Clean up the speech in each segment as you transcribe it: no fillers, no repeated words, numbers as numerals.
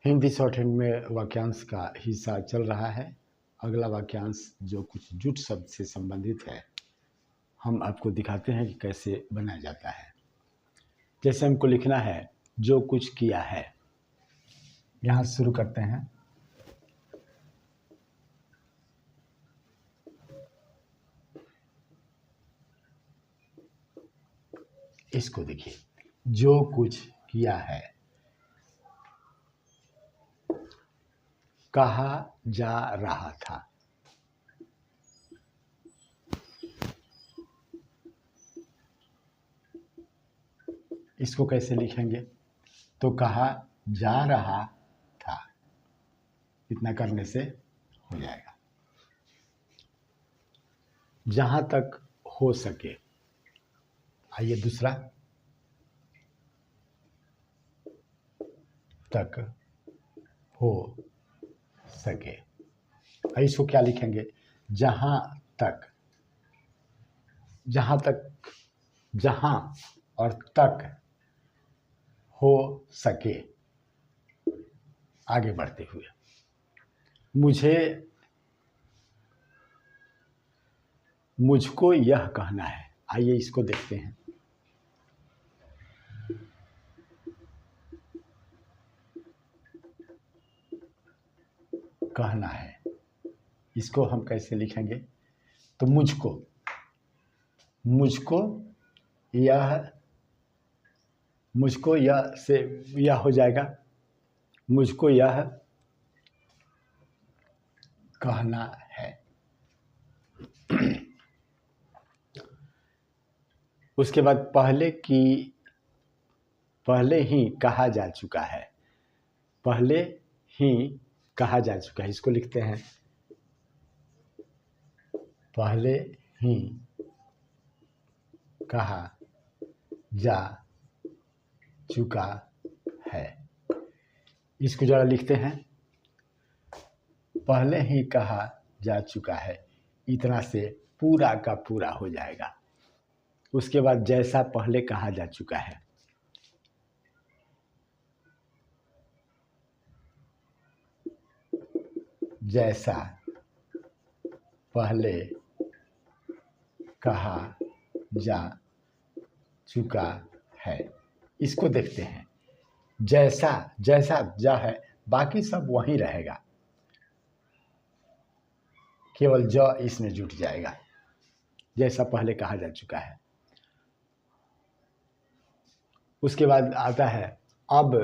Hindi shorthand में वाक्यांश का हिस्सा चल रहा है। अगला वाक्यांश जो कुछ जुट शब्द से संबंधित है, हम आपको दिखाते हैं कि कैसे बनाया जाता है। जैसे हमको लिखना है जो कुछ किया है। यहाँ शुरू करते हैं। इसको देखिए, जो कुछ किया है, कहा जा रहा था। इसको कैसे लिखेंगे? तो कहा जा रहा था, इतना करने से हो जाएगा। जहां तक हो सके। आइए दूसरा, तक हो सके। इसको क्या लिखेंगे? जहां तक, जहां तक, जहां और तक हो सके। आगे बढ़ते हुए, मुझको यह कहना है। आइए इसको देखते हैं। कहना है, इसको हम कैसे लिखेंगे? तो मुझको यह से यह हो जाएगा। मुझको यह कहना है। उसके बाद पहले ही कहा जा चुका है। पहले ही कहा जा चुका है, इसको लिखते हैं पहले ही कहा जा चुका है। इसको जरा लिखते हैं, पहले ही कहा जा चुका है। इतना से पूरा का पूरा हो जाएगा। उसके बाद जैसा पहले कहा जा चुका है। जैसा पहले कहा जा चुका है, इसको देखते हैं। जैसा जैसा जा है, बाकी सब वहीं रहेगा, केवल ज इसमें जुट जाएगा। जैसा पहले कहा जा चुका है। उसके बाद आता है अब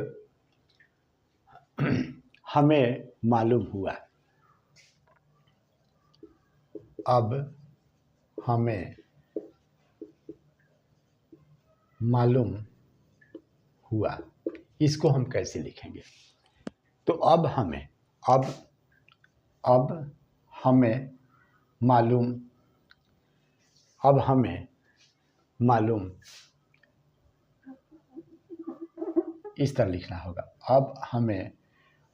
हमें मालूम हुआ। अब हमें मालूम हुआ। इसको हम कैसे लिखेंगे? तो अब हमें मालूम, अब हमें मालूम, इस तरह लिखना होगा। अब हमें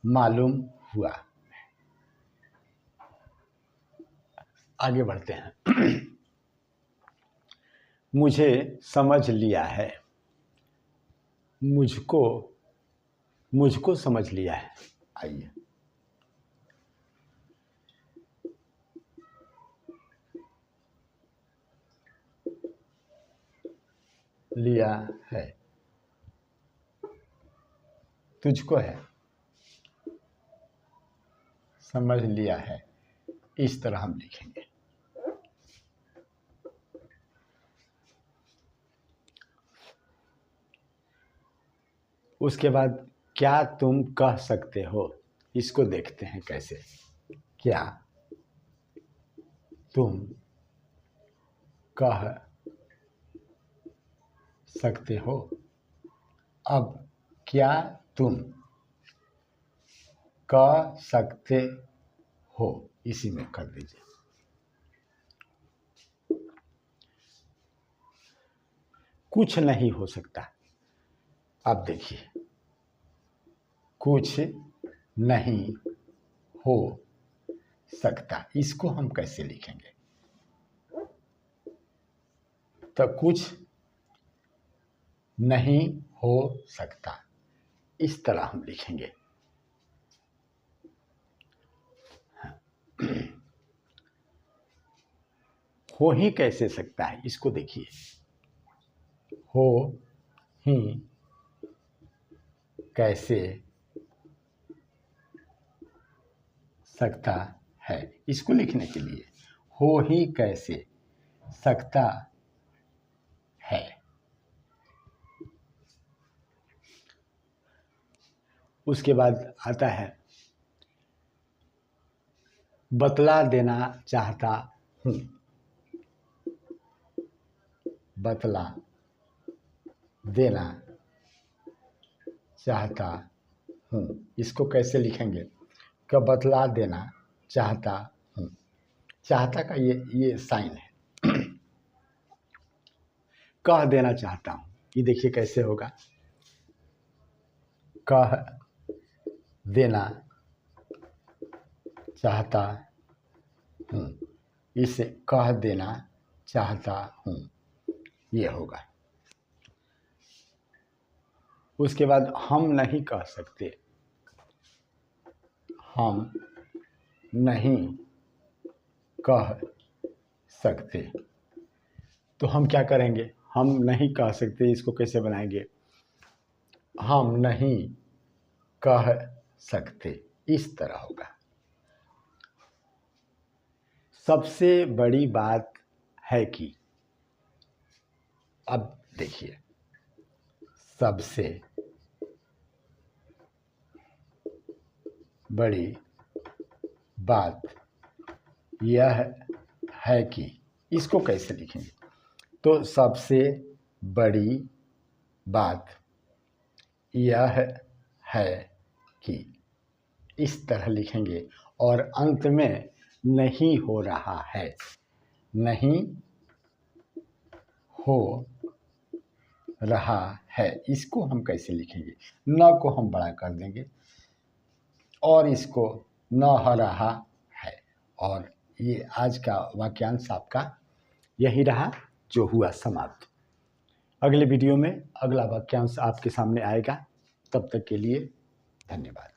मालूम हुआ। आगे बढ़ते हैं। मुझे समझ लिया है। मुझको समझ लिया है। आइए, लिया है, तुझको है, समझ लिया है। इस तरह हम लिखेंगे। उसके बाद क्या तुम कह सकते हो, इसको देखते हैं कैसे। क्या तुम कह सकते हो। अब क्या तुम कह सकते हो, इसी में कर दीजिए। कुछ नहीं हो सकता। अब देखिए, कुछ नहीं हो सकता, इसको हम कैसे लिखेंगे? तो कुछ नहीं हो सकता, इस तरह हम लिखेंगे। हो ही कैसे सकता है, इसको देखिए, हो ही कैसे सकता है, इसको लिखने के लिए हो ही कैसे सकता है। उसके बाद आता है बतला देना चाहता हूँ, बतला देना चाहता हूँ, इसको कैसे लिखेंगे कि बतला देना चाहता हूँ, चाहता का ये साइन है। कह देना चाहता हूँ, ये देखिए कैसे होगा, कह देना चाहता हूँ, इसे कह देना चाहता हूँ, ये होगा। उसके बाद हम नहीं कह सकते, हम नहीं कह सकते, तो हम क्या करेंगे, हम नहीं कह सकते, इसको कैसे बनाएंगे, हम नहीं कह सकते, इस तरह होगा। सबसे बड़ी बात है कि, अब देखिए, सबसे बड़ी बात यह है कि, इसको कैसे लिखेंगे, तो सबसे बड़ी बात यह है कि, इस तरह लिखेंगे। और अंत में नहीं हो रहा है, नहीं हो रहा है, इसको हम कैसे लिखेंगे, न को हम बड़ा कर देंगे और इसको न हो रहा है। और ये आज का वाक्यांश आपका यही रहा जो हुआ समाप्त। अगले वीडियो में अगला वाक्यांश आपके सामने आएगा, तब तक के लिए धन्यवाद।